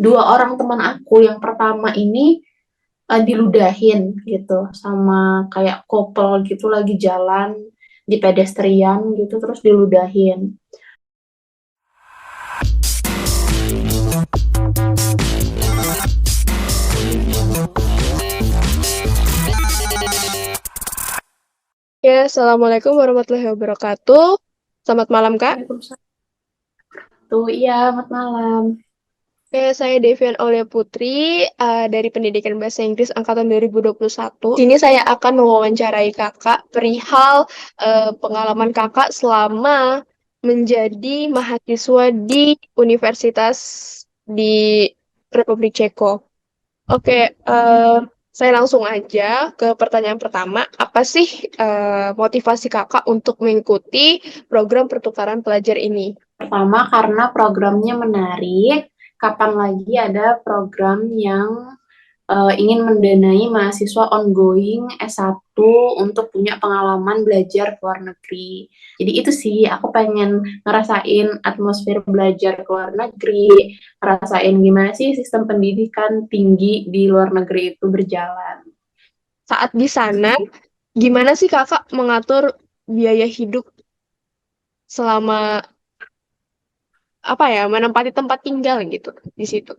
dua orang teman aku yang pertama ini diludahin gitu sama kayak couple gitu lagi jalan di pedestrian gitu terus diludahin. Ya, Assalamualaikum warahmatullahi wabarakatuh. Selamat malam, Kak. Waalaikumsalam. Tuh, iya, selamat malam. Saya Devian Aulia Putri dari Pendidikan Bahasa Inggris Angkatan 2021. Di sini saya akan mewawancarai Kakak perihal pengalaman Kakak selama menjadi mahasiswa di universitas di Republik Ceko. Oke, saya langsung aja ke pertanyaan pertama. Apa sih motivasi Kakak untuk mengikuti program pertukaran pelajar ini? Pertama, karena programnya menarik. Kapan lagi ada program yang ingin mendanai mahasiswa ongoing S1 untuk punya pengalaman belajar ke luar negeri. Jadi itu sih, aku pengen ngerasain atmosfer belajar ke luar negeri, ngerasain gimana sih sistem pendidikan tinggi di luar negeri itu berjalan. Saat di sana, gimana sih Kakak mengatur biaya hidup selama apa ya, menempati tempat tinggal gitu di situ?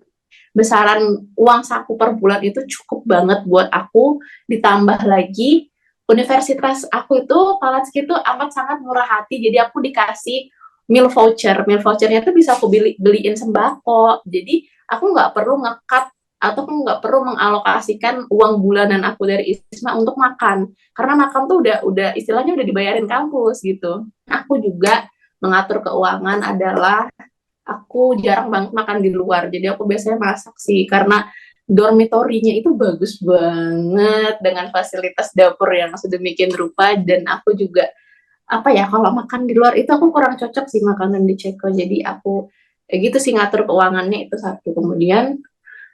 Besaran uang saku per bulan itu cukup banget buat aku, ditambah lagi universitas aku itu Palatski itu amat sangat murah hati, jadi aku dikasih meal vouchernya tuh bisa aku beliin sembako, jadi aku nggak perlu ngekat atau aku nggak perlu mengalokasikan uang bulanan aku dari ISMA untuk makan, karena makan tuh udah istilahnya udah dibayarin kampus gitu. Aku juga mengatur keuangan adalah aku jarang banget makan di luar, jadi aku biasanya masak sih, karena dormitorinya itu bagus banget dengan fasilitas dapur yang sedemikian rupa, dan aku juga apa ya, kalau makan di luar itu aku kurang cocok sih makanan di Ceko, jadi aku gitu sih ngatur keuangannya itu satu. Kemudian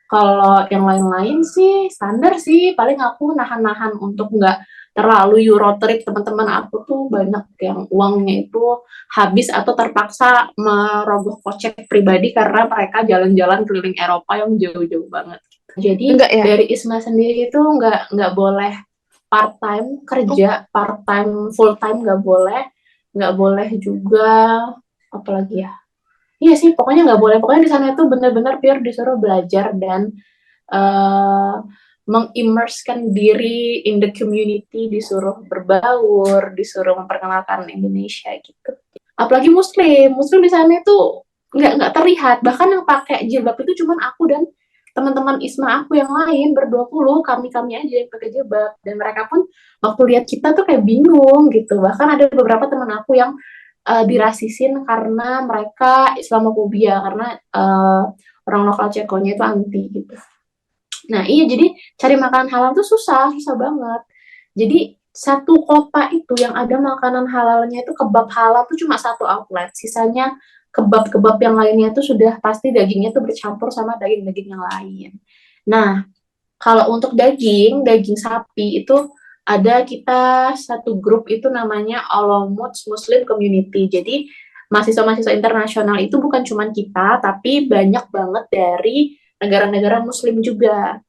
kalau yang lain-lain sih standar sih, paling aku nahan-nahan untuk nggak terlalu Euro trip. Teman-teman aku tuh banyak yang uangnya itu habis atau terpaksa merogoh kocek pribadi karena mereka jalan-jalan keliling Eropa yang jauh-jauh banget. Jadi Enggak ya? dari ISMA sendiri itu nggak boleh part time Oh, kerja, part time full time nggak boleh juga, apalagi ya. Iya sih, pokoknya nggak boleh. Pokoknya di sana itu benar-benar pure disuruh belajar dan uh, mengimmerskan diri in the community, disuruh berbaur, disuruh memperkenalkan Indonesia gitu. Apalagi Muslim di sana itu nggak terlihat. Bahkan yang pakai jilbab itu cuma aku dan teman-teman Isma aku yang lain ber-20, kami aja yang pakai jilbab, dan mereka pun waktu lihat kita tuh kayak bingung gitu. Bahkan ada beberapa teman aku yang dirasisin karena mereka Islamofobia, karena orang lokal Cekonya itu anti gitu. Nah, iya, jadi cari makanan halal tuh susah, susah banget. Jadi satu kota itu yang ada makanan halalnya itu kebab halal tuh cuma satu outlet. Sisanya kebab-kebab yang lainnya tuh sudah pasti dagingnya tuh bercampur sama daging-daging yang lain. Nah, kalau untuk daging sapi itu ada kita satu grup itu namanya Olomouc Muslim Community. Jadi mahasiswa-mahasiswa internasional itu bukan cuma kita, tapi banyak banget dari negara-negara Muslim juga.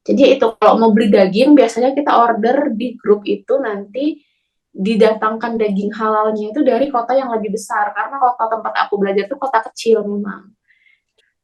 Jadi itu kalau mau beli daging biasanya kita order di grup itu, nanti didatangkan daging halalnya itu dari kota yang lebih besar, karena kota tempat aku belajar itu kota kecil memang.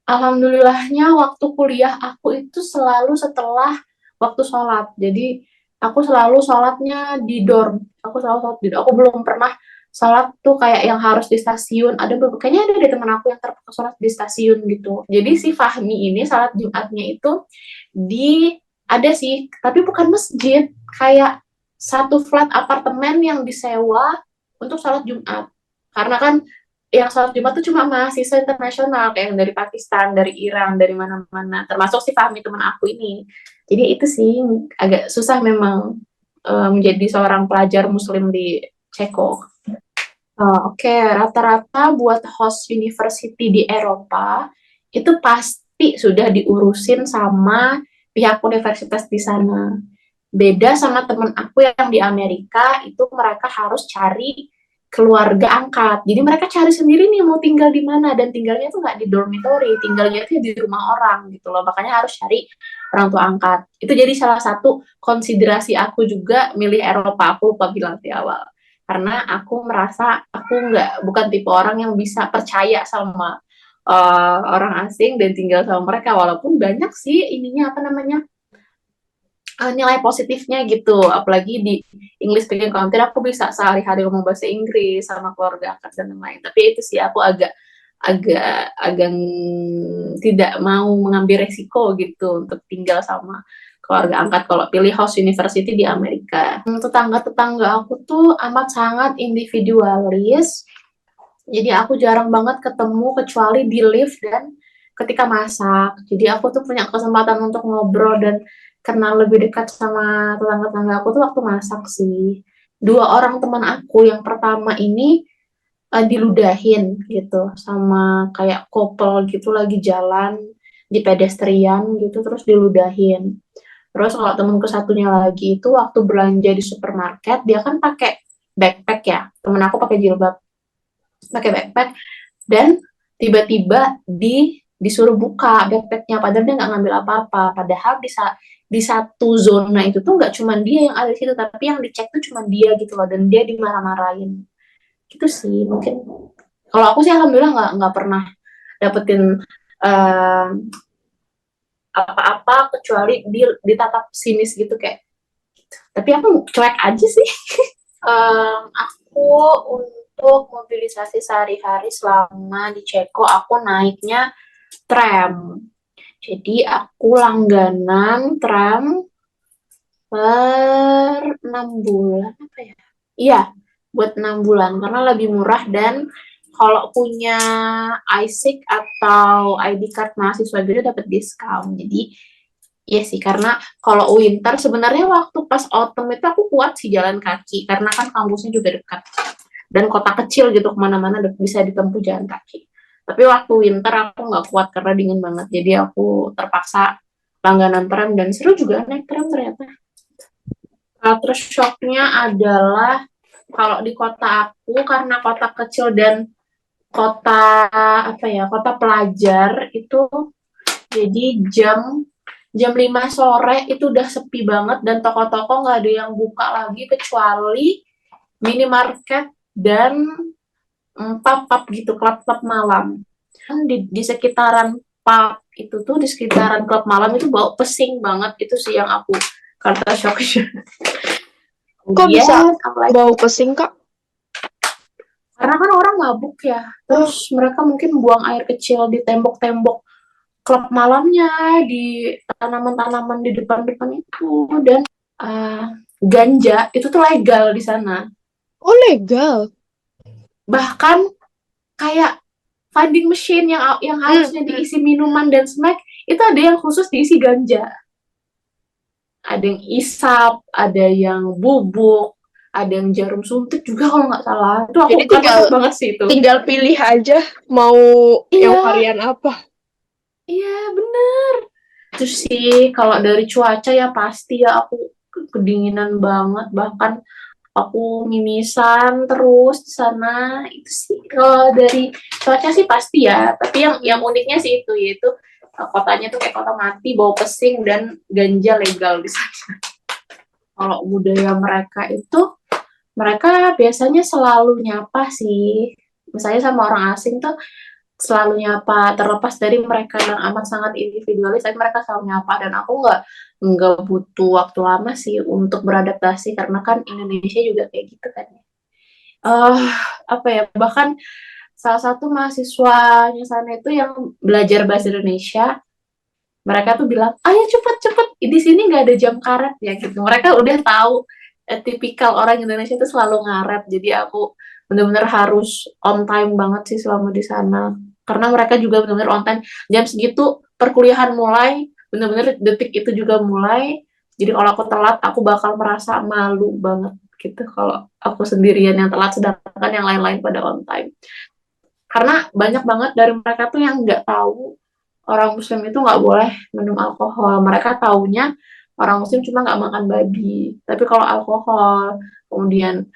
Alhamdulillahnya waktu kuliah aku itu selalu setelah waktu sholat. Jadi aku selalu sholatnya di dorm. Aku selalu sholat di dorm. Aku belum pernah sholat tuh kayak yang harus di stasiun. Kayaknya ada deh teman aku yang terpaksa sholat di stasiun gitu. Jadi si Fahmi ini sholat Jumatnya itu di ada sih, tapi bukan masjid, kayak satu flat apartemen yang disewa untuk sholat Jumat. Karena kan yang sholat Jumat tuh cuma mahasiswa internasional, kayak yang dari Pakistan, dari Iran, dari mana-mana, termasuk si Fahmi teman aku ini. Jadi itu sih agak susah memang menjadi seorang pelajar Muslim di Ceko. Oke, rata-rata buat host university di Eropa itu pasti sudah diurusin sama pihak universitas di sana. Beda sama temen aku yang di Amerika, itu mereka harus cari keluarga angkat. Jadi mereka cari sendiri nih mau tinggal di mana, dan tinggalnya tuh nggak di dormitory, tinggalnya tuh di rumah orang gitu loh. Makanya harus cari orang tua angkat. Itu jadi salah satu konsiderasi aku juga milih Eropa. Aku lupa bilang di awal. Karena aku merasa aku bukan tipe orang yang bisa percaya sama orang asing dan tinggal sama mereka, walaupun banyak sih ininya apa namanya nilai positifnya gitu, apalagi di English speaking country aku bisa sehari-hari ngomong bahasa Inggris sama keluarga angkat dan lain-lain. Tapi itu sih aku agak agak agak tidak mau mengambil resiko gitu untuk tinggal sama keluarga angkat kalau pilih host university di Amerika. Tetangga-tetangga aku tuh amat sangat individualis, jadi aku jarang banget ketemu kecuali di lift dan ketika masak. Jadi aku tuh punya kesempatan untuk ngobrol dan kenal lebih dekat sama tetangga-tetangga aku tuh waktu masak sih. Dua orang teman aku yang pertama ini diludahin gitu sama kayak couple gitu lagi jalan di pedestrian gitu terus diludahin. Terus kalau temanku satunya lagi itu waktu belanja di supermarket dia kan pakai backpack ya. Temen aku pakai backpack dan tiba-tiba disuruh buka backpacknya padahal dia nggak ngambil apa-apa, padahal di satu zona itu tuh nggak cuma dia yang ada di situ tapi yang dicek tuh cuma dia gitu loh, dan dia dimarah-marahin gitu sih. Mungkin kalau aku sih alhamdulillah nggak pernah dapetin uh, apa-apa kecuali ditatap sinis gitu kayak gitu. Tapi aku cuek aja sih. Aku untuk mobilisasi sehari-hari selama di Ceko, aku naiknya tram. Jadi aku langganan tram per 6 bulan apa ya? Iya, buat 6 bulan karena lebih murah, dan kalau punya iSIC atau ID card mahasiswa gitu dapat diskon. Jadi iya sih, karena kalau winter sebenarnya waktu pas autumn itu aku kuat sih jalan kaki karena kan kampusnya juga dekat dan kota kecil gitu, kemana-mana bisa ditempuh jalan kaki. Tapi waktu winter aku nggak kuat karena dingin banget, jadi aku terpaksa langganan tram dan seru juga naik tram ternyata. Terus shocknya adalah kalau di kota aku karena kota kecil dan kota apa ya kota pelajar itu, jadi jam 5 sore itu udah sepi banget dan toko-toko nggak ada yang buka lagi kecuali minimarket dan pub-pub gitu, klub-klub malam. Kan di sekitaran pub itu tuh, di sekitaran klub malam itu bau pesing banget, itu sih yang aku kata shocknya. Kok bisa bau pesing, Kak? Karena kan orang mabuk ya, terus mereka mungkin buang air kecil di tembok-tembok klub malamnya, di tanaman-tanaman di depan-depan itu, dan ganja itu tuh legal di sana. Oh, legal. Bahkan kayak vending machine yang harusnya diisi minuman dan snack itu ada yang khusus diisi ganja. Ada yang isap, ada yang bubuk, ada yang jarum suntik juga kalau nggak salah. Itu aku kaget banget sih itu. Tinggal pilih aja mau yang varian apa. Iya bener. Terus sih kalau dari cuaca ya pasti ya aku kedinginan banget, bahkan aku mimisan terus di sana. Itu sih kalau dari cuaca sih pasti ya. Tapi yang uniknya sih itu, yaitu kotanya tuh kayak kota mati, bau pesing dan ganja legal di sana. Kalau budaya mereka itu, mereka biasanya selalu nyapa sih. Misalnya sama orang asing tuh selalu nyapa, terlepas dari mereka yang amat sangat individualis, tapi mereka selalu nyapa, dan aku nggak butuh waktu lama sih untuk beradaptasi karena kan Indonesia juga kayak gitu kan ya. Apa ya, bahkan salah satu mahasiswanya sana itu yang belajar bahasa Indonesia, mereka tuh bilang, ayo cepet di sini nggak ada jam karet ya gitu. Mereka udah tahu tipikal orang Indonesia itu selalu ngaret, jadi aku benar-benar harus on time banget sih selama di sana, karena mereka juga benar-benar on time. Jam segitu perkuliahan mulai, benar-benar detik itu juga mulai. Jadi kalau aku telat aku bakal merasa malu banget gitu kalau aku sendirian yang telat sedangkan yang lain-lain pada on time. Karena banyak banget dari mereka tuh yang nggak tahu orang Muslim itu nggak boleh minum alkohol. Mereka taunya orang Muslim cuma nggak makan babi. Tapi kalau alkohol, kemudian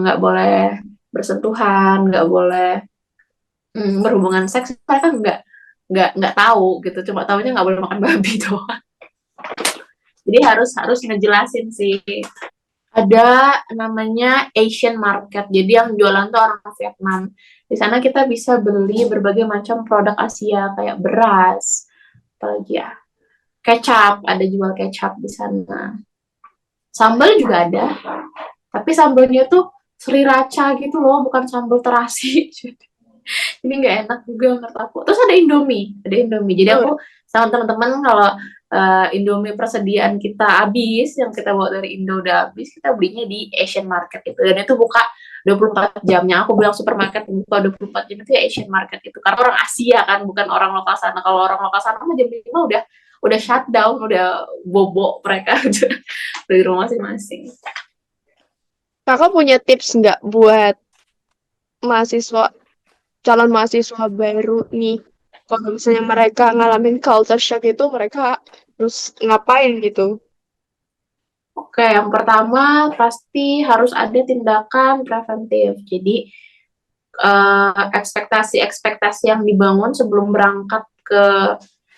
nggak boleh bersentuhan, nggak boleh berhubungan seks. Mereka nggak tahu gitu, cuma tahunya nggak boleh makan babi doang. Jadi harus ngejelasin sih. Ada namanya Asian market, jadi yang jualan tuh orang Vietnam. Di sana kita bisa beli berbagai macam produk Asia kayak beras, apalagi ya, kecap, ada jual kecap di sana. Sambal juga ada, tapi sambalnya tuh sriracha gitu loh, bukan sambal terasi. Ini nggak enak juga menurut aku. Terus ada Indomie. Jadi Oh, aku sama teman-teman kalau Indomie persediaan kita habis, yang kita bawa dari Indo udah habis, kita belinya di Asian Market itu. Dan itu buka 24 jamnya. Aku bilang supermarket buka 24 jam itu ya Asian Market itu. Karena orang Asia kan, bukan orang lokal sana. Kalau orang lokal sana mah jam 5 udah shutdown, udah bobo mereka dari rumah masing-masing. kakak punya tips nggak buat mahasiswa, calon mahasiswa baru nih? Kalau misalnya mereka ngalamin culture shock itu, mereka terus ngapain gitu? Oke, yang pertama pasti harus ada tindakan preventif. Jadi ekspektasi-ekspektasi yang dibangun sebelum berangkat ke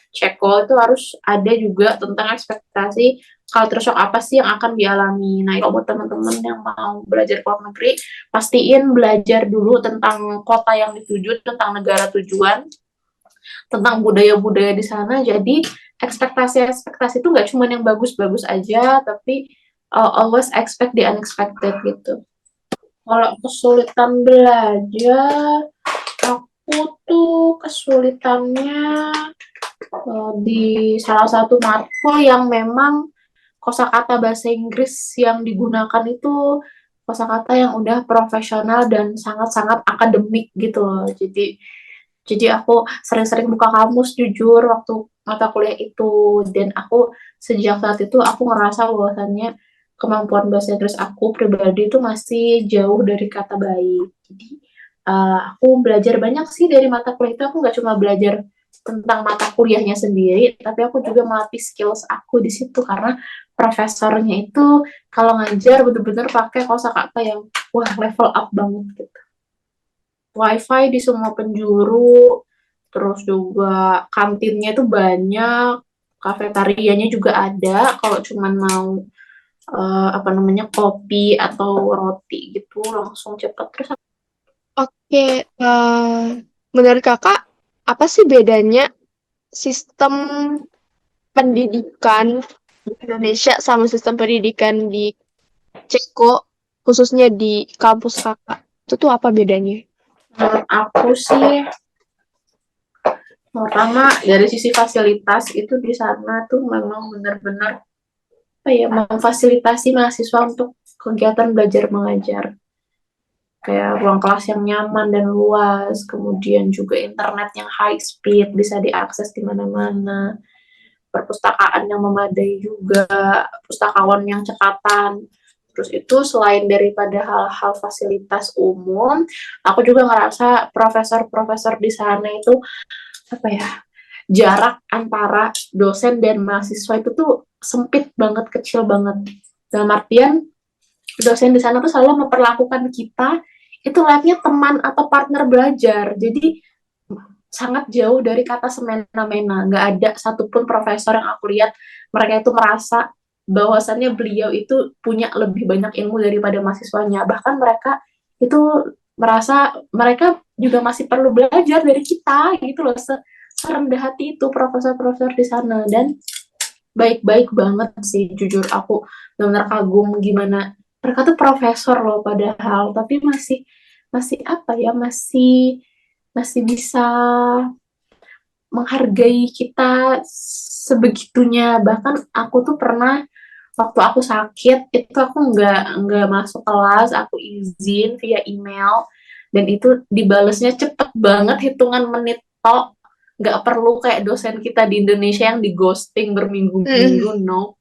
Ceko itu harus ada juga tentang ekspektasi culture shock apa sih yang akan dialami. Nah, kalau buat teman-teman yang mau belajar ke luar negeri, pastiin belajar dulu tentang kota yang dituju, tentang negara tujuan, tentang budaya-budaya di sana. Jadi ekspektasi-ekspektasi itu nggak cuma yang bagus-bagus aja, tapi always expect the unexpected gitu. Kalau kesulitan belajar, aku tuh kesulitannya di salah satu matkul yang memang kosakata bahasa Inggris yang digunakan itu kosakata yang udah profesional dan sangat-sangat akademik gitu loh. Jadi aku sering-sering buka kamus jujur waktu mata kuliah itu, dan aku sejak saat itu aku ngerasa bahwasannya kemampuan bahasa Inggris aku pribadi itu masih jauh dari kata baik. Jadi aku belajar banyak sih dari mata kuliah itu. Aku nggak cuma belajar tentang mata kuliahnya sendiri, tapi aku juga melatih skills aku di situ karena profesornya itu kalau ngajar bener-bener pakai kosakata yang wah level up banget gitu. WiFi di semua penjuru, terus juga kantinnya itu banyak, kafetarianya juga ada. Kalau cuman mau apa namanya kopi atau roti gitu langsung cepet. Terus Oke, menurut kakak, apa sih bedanya sistem pendidikan di Indonesia sama sistem pendidikan di Ceko, khususnya di kampus kakak? Itu tuh apa bedanya? menurut aku sih pertama dari sisi fasilitas itu di sana tuh memang benar-benar apa ya memfasilitasi mahasiswa untuk kegiatan belajar mengajar, kayak ruang kelas yang nyaman dan luas, kemudian juga internet yang high speed bisa diakses di mana-mana, perpustakaan yang memadai juga, pustakawan yang cekatan. Terus itu selain daripada hal-hal fasilitas umum, aku juga ngerasa profesor-profesor di sana itu apa ya, jarak antara dosen dan mahasiswa itu tuh sempit banget, kecil banget. Dalam artian dosen di sana tuh selalu memperlakukan kita itu layaknya teman atau partner belajar. Jadi sangat jauh dari kata semena-mena. Nggak ada satupun profesor yang aku lihat mereka itu merasa bahwasannya beliau itu punya lebih banyak ilmu daripada mahasiswanya. Bahkan mereka itu merasa mereka juga masih perlu belajar dari kita gitu loh. Serendah hati itu profesor-profesor di sana, dan baik-baik banget sih jujur. Aku benar-benar kagum gimana mereka tuh profesor loh padahal, tapi masih masih apa ya, masih masih bisa menghargai kita sebegitunya. Bahkan aku tuh pernah waktu aku sakit itu aku nggak masuk kelas, aku izin via email, dan itu dibalesnya cepet banget, hitungan menit tok. Nggak perlu kayak dosen kita di Indonesia yang di ghosting Mm. berminggu-minggu, no,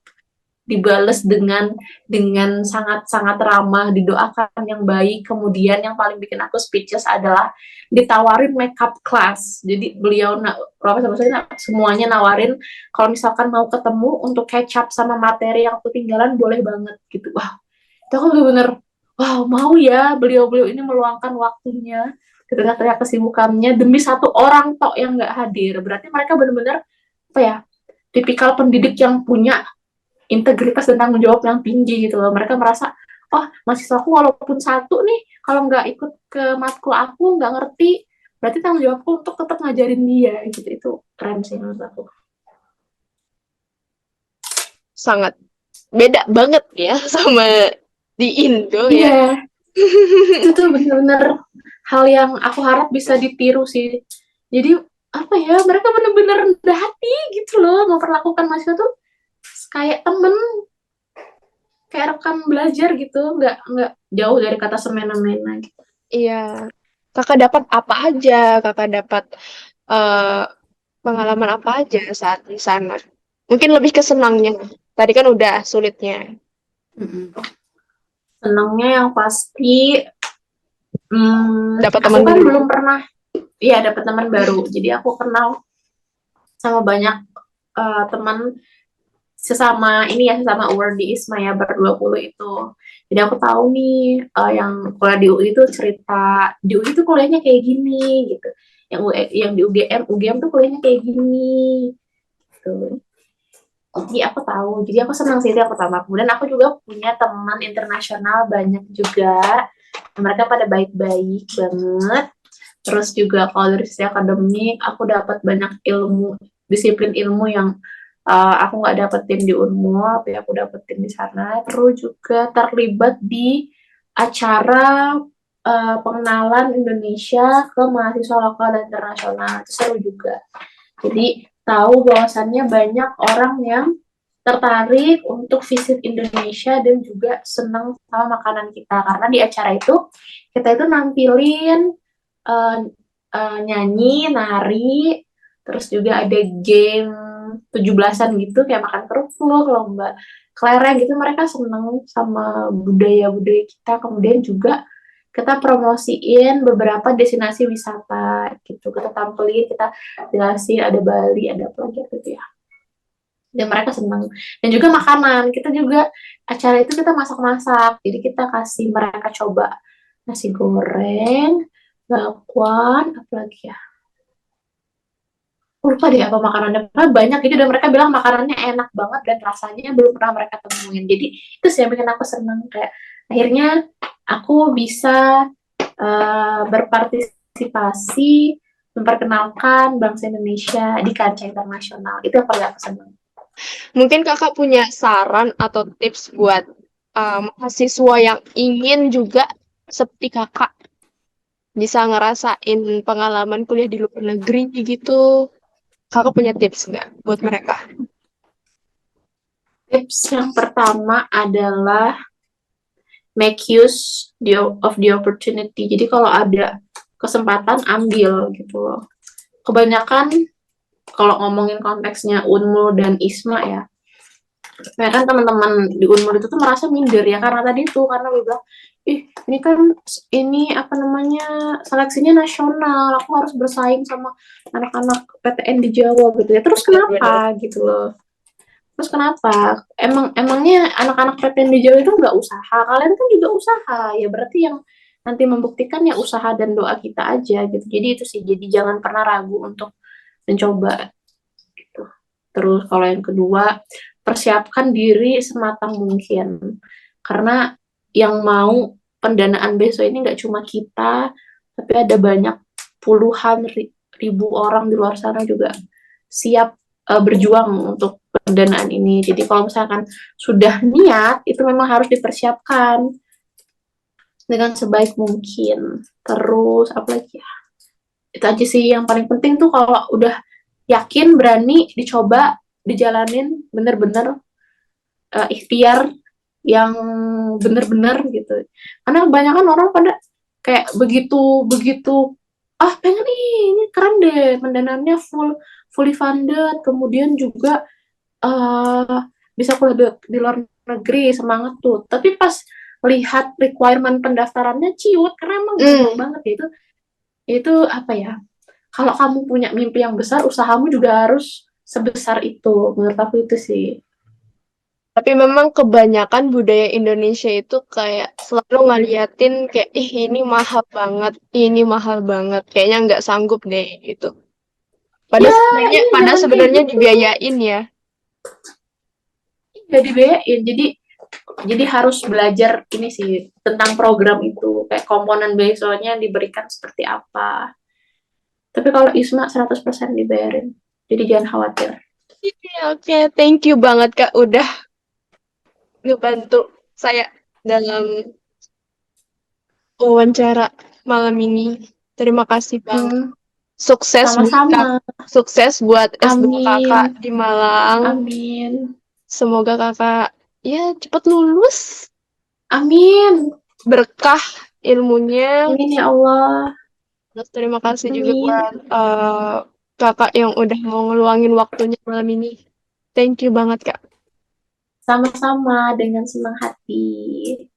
dibales dengan sangat-sangat ramah, didoakan yang baik. Kemudian yang paling bikin aku speechless adalah ditawarin makeup class. Jadi beliau profesor semuanya nawarin kalau misalkan mau ketemu untuk catch up sama materi yang ketinggalan boleh banget gitu. Wah, itu aku bener-bener wow, mau ya beliau-beliau ini meluangkan waktunya di tengah-tengah kesibukannya demi satu orang tok yang nggak hadir. Berarti mereka benar-benar apa ya, tipikal pendidik yang punya integritas dan tanggung jawab yang tinggi gitu loh. Mereka merasa, oh mahasiswaku walaupun satu nih, kalau nggak ikut ke matkul aku nggak ngerti, berarti tanggung jawabku untuk tetap ngajarin dia gitu. Itu keren sih menurut aku. Sangat beda banget ya sama di Indo ya. Iya, itu tuh bener-bener hal yang aku harap bisa ditiru sih. Jadi apa ya, mereka bener-bener rendah hati gitu loh, memperlakukan mahasiswa tuh kayak temen, kayak rekan belajar gitu, nggak jauh dari kata semena-mena gitu. Iya. Kakak dapat apa aja? Kakak dapat eh, pengalaman apa aja saat di sana? Mungkin lebih ke senangnya. Tadi kan udah sulitnya. Mm-mm. Senangnya yang pasti, Dapat aku teman kan baru. belum pernah, ya dapat teman baru. Jadi aku kenal sama banyak teman sesama ini ya, sesama award di ISMA ya, ber-20 itu. Jadi aku tahu nih, yang kuliah di UI itu cerita di UI itu kuliahnya kayak gini gitu. Yang di UGM tuh kuliahnya kayak gini gitu. Jadi aku tahu, jadi aku senang sih, itu yang pertama. Kemudian aku juga punya teman internasional banyak juga, mereka pada baik-baik banget. Terus juga kalau dari sisi akademik, aku dapat banyak ilmu, disiplin ilmu yang aku nggak dapetin di Unmu, tapi aku dapetin di sana. Terus juga terlibat di acara pengenalan Indonesia ke mahasiswa lokal dan internasional. Itu seru juga. Jadi tahu bahwasannya banyak orang yang tertarik untuk visit Indonesia dan juga senang sama makanan kita, karena di acara itu kita itu nampilin uh, nyanyi, nari, terus juga ada game 17-an gitu, kayak makan kerupuk, lomba kelereng gitu. Mereka seneng sama budaya-budaya kita. Kemudian juga kita promosiin beberapa destinasi wisata gitu, kita tampilin, kita jelasin ada Bali, ada apa lagi gitu ya, dan mereka senang. Dan juga makanan, kita juga acara itu kita masak-masak, jadi kita kasih mereka coba nasi goreng, bakwan, apa lagi ya, lupa deh apa makanannya, karena banyak gitu, dan mereka bilang makanannya enak banget dan rasanya belum pernah mereka temuin. Jadi itu sih yang bikin aku seneng, kayak akhirnya aku bisa berpartisipasi memperkenalkan bangsa Indonesia di kancah internasional. Itu yang paling aku seneng. Mungkin kakak punya saran atau tips buat mahasiswa yang ingin juga seperti kakak bisa ngerasain pengalaman kuliah di luar negeri gitu. Kakak punya tips nggak buat mereka? Tips yang pertama adalah make use of the opportunity. Jadi kalau ada kesempatan ambil gitu loh. Kebanyakan kalau ngomongin konteksnya Unmul dan Isma ya, ya kan teman-teman di Unmul itu tuh merasa minder ya, karena tadi tuh, karena gue bilang, ih ini kan, ini apa namanya, seleksinya nasional, aku harus bersaing sama anak-anak PTN di Jawa gitu ya. Terus Benar-benar. kenapa gitu loh? Terus kenapa? Emangnya anak-anak PTN di Jawa itu nggak usaha? Kalian kan juga usaha, ya berarti yang nanti membuktikan ya usaha dan doa kita aja gitu. Jadi itu sih, jadi jangan pernah ragu untuk mencoba gitu. Terus kalau yang kedua, persiapkan diri sematang mungkin. Karena yang mau pendanaan besok ini nggak cuma kita, tapi ada banyak puluhan ribu orang di luar sana juga siap berjuang untuk pendanaan ini. Jadi kalau misalkan sudah niat, itu memang harus dipersiapkan dengan sebaik mungkin. Terus apa lagi ya? Itu aja sih yang paling penting tuh, kalau udah yakin, berani, dicoba, dijalanin bener-bener, ikhtiar yang bener-bener gitu. Karena kebanyakan orang pada kayak begitu begitu, ah pengen ini keren deh, pendanaannya fully funded, kemudian juga uh, bisa kuliah di luar negeri, semangat tuh. Tapi pas lihat requirement pendaftarannya ciut, karena emang banyak Hmm, banget ya itu apa ya? Kalau kamu punya mimpi yang besar, usahamu juga harus sebesar itu. Menurut aku itu sih. Tapi memang kebanyakan budaya Indonesia itu kayak selalu ngeliatin kayak, ih ini mahal banget, kayaknya nggak sanggup deh gitu. Ya, iya Padahal jangan kayak sebenarnya gitu. dibiayain ya. Nggak dibiayain. Jadi harus belajar ini sih tentang program itu. Kayak komponen beasiswanya diberikan seperti apa. Tapi kalau ISMA 100% dibayarin. Jadi jangan khawatir. Oke, oke, thank you banget Kak udah ngebantu saya dalam wawancara malam ini. Terima kasih banget. Hmm, Sukses buat Kak, sama-sama. sukses buat S2 Kakak Amin. di Malang. Amin. Semoga Kakak ya cepat lulus, Amin. berkah ilmunya. Amin ya Allah. Terus terima kasih juga Amin. buat Kakak yang udah mau ngeluangin waktunya malam ini. Thank you banget Kak. Sama-sama dengan senang hati.